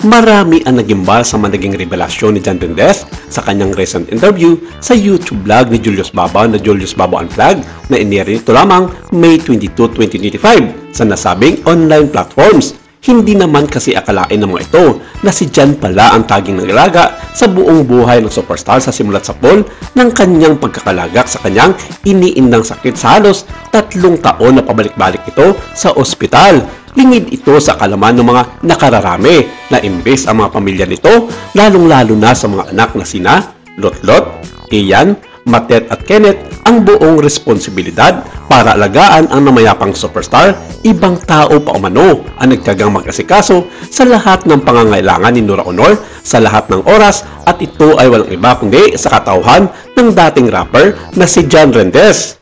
Marami ang nagimbal sa naging revelasyon ni John Rindez sa kanyang recent interview sa YouTube vlog ni Julius Babaw na Julius Babaw Unplugged na inire nito lamang May 22, 2025 sa nasabing online platforms. Hindi naman kasi akalain ng mga ito na si John pala ang taging nangalaga sa buong buhay ng superstar sa simulat sa pool ng kanyang pagkakalagak sa kanyang iniindang sakit sa halos 3 taon na pabalik-balik ito sa ospital. Lingid ito sa kalaman ng mga nakararami na imbes ang mga pamilya nito, lalong-lalo na sa mga anak na sina Lotlot, Ian, Matet at Kenneth, ang buong responsibilidad para alagaan ang namayapang superstar. Ibang tao pa umano ang nagtagang mag-asikaso sa lahat ng pangangailangan ni Nora Aunor sa lahat ng oras, at ito ay walang iba kundi sa katauhan ng dating rapper na si John Rindez.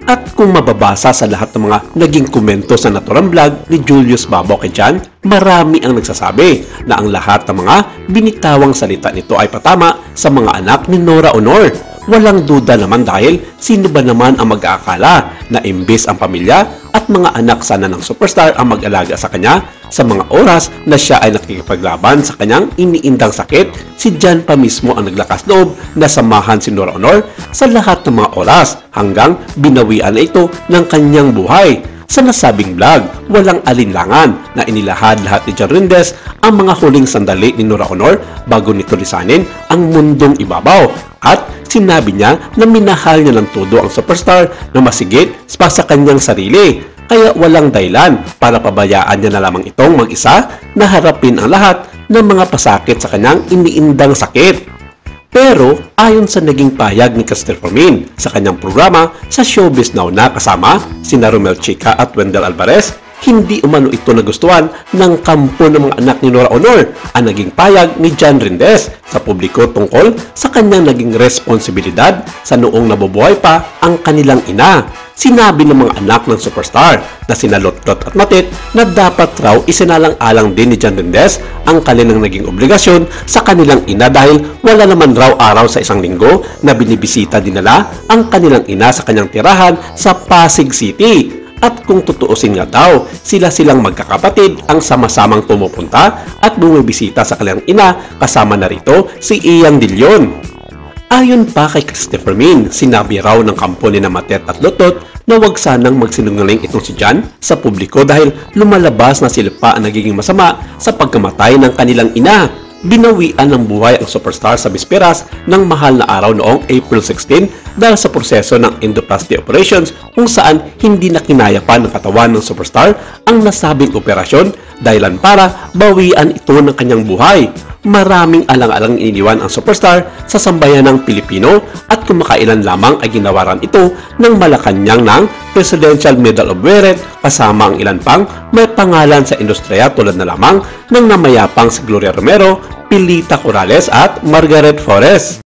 At kung mababasa sa lahat ng mga naging komento sa naturang vlog ni Julius Babaw kay John, marami ang nagsasabi na ang lahat ng mga binitawang salita nito ay patama sa mga anak ni Nora Aunor. Walang duda naman dahil sino ba naman ang mag-aakala na imbes ang pamilya at mga anak sana ng superstar ang mag-alaga sa kanya sa mga oras na siya ay nakikipaglaban sa kanyang iniindang sakit. Si John pa mismo ang naglakas loob na samahan si Nora Aunor sa lahat ng mga oras hanggang binawian na ito ng kanyang buhay. Sa nasabing vlog, walang alinlangan na inilahad-lahat ni John Rindez ang mga huling sandali ni Nora Aunor bago nito lisanin ang mundong ibabaw, at sinabi niya na minahal niya ng todo ang superstar na masigit pa sa kanyang sarili. Kaya walang dahilan para pabayaan niya na lamang itong mag-isa na harapin ang lahat ng mga pasakit sa kanyang iniindang sakit. Pero ayon sa naging pahayag ni Christopher Min sa kanyang programa sa Showbiz Now na kasama sina Romel Chica at Wendell Alvarez, hindi umano ito nagustuhan ng kampo ng mga anak ni Nora Aunor ang naging pahayag ni John Rindez sa publiko tungkol sa kanyang naging responsibilidad sa noong nabubuhay pa ang kanilang ina. Sinabi ng mga anak ng superstar na sina Lotlot at Matet na dapat raw isinalang-alang din ni John Rindez ang kanilang naging obligasyon sa kanilang ina dahil wala naman raw araw sa isang linggo na binibisita din nila ang kanilang ina sa kanyang tirahan sa Pasig City. At kung tutuusin nga daw, sila-silang magkakapatid ang sama-samang pumupunta at bumibisita sa kanilang ina, kasama na rito si Ian De Leon. Ayon pa kay Christopher Min, sinabi raw ng kampo ni Matet at Lotot na wag sanang magsinungaling itong si John sa publiko dahil lumalabas na sila pa ang nagiging masama sa pagkamatay ng kanilang ina. Binawian ng buhay ang superstar sa bisperas ng mahal na araw noong April 16 dahil sa proseso ng endoplasty operations kung saan hindi na kinaya pa ng katawan ng superstar ang nasabing operasyon, dahilan para bawian ito ng kanyang buhay. Maraming alang-alang iniwan ang superstar sa sambayanang Pilipino at kumakailan lamang ay ginawaran ito ng Malacanang ng Presidential Medal of Merit kasama ang ilan pang may pangalan sa industriya tulad na lamang ng namayapang si Gloria Romero, Pilita Corrales at Margaret Forrest.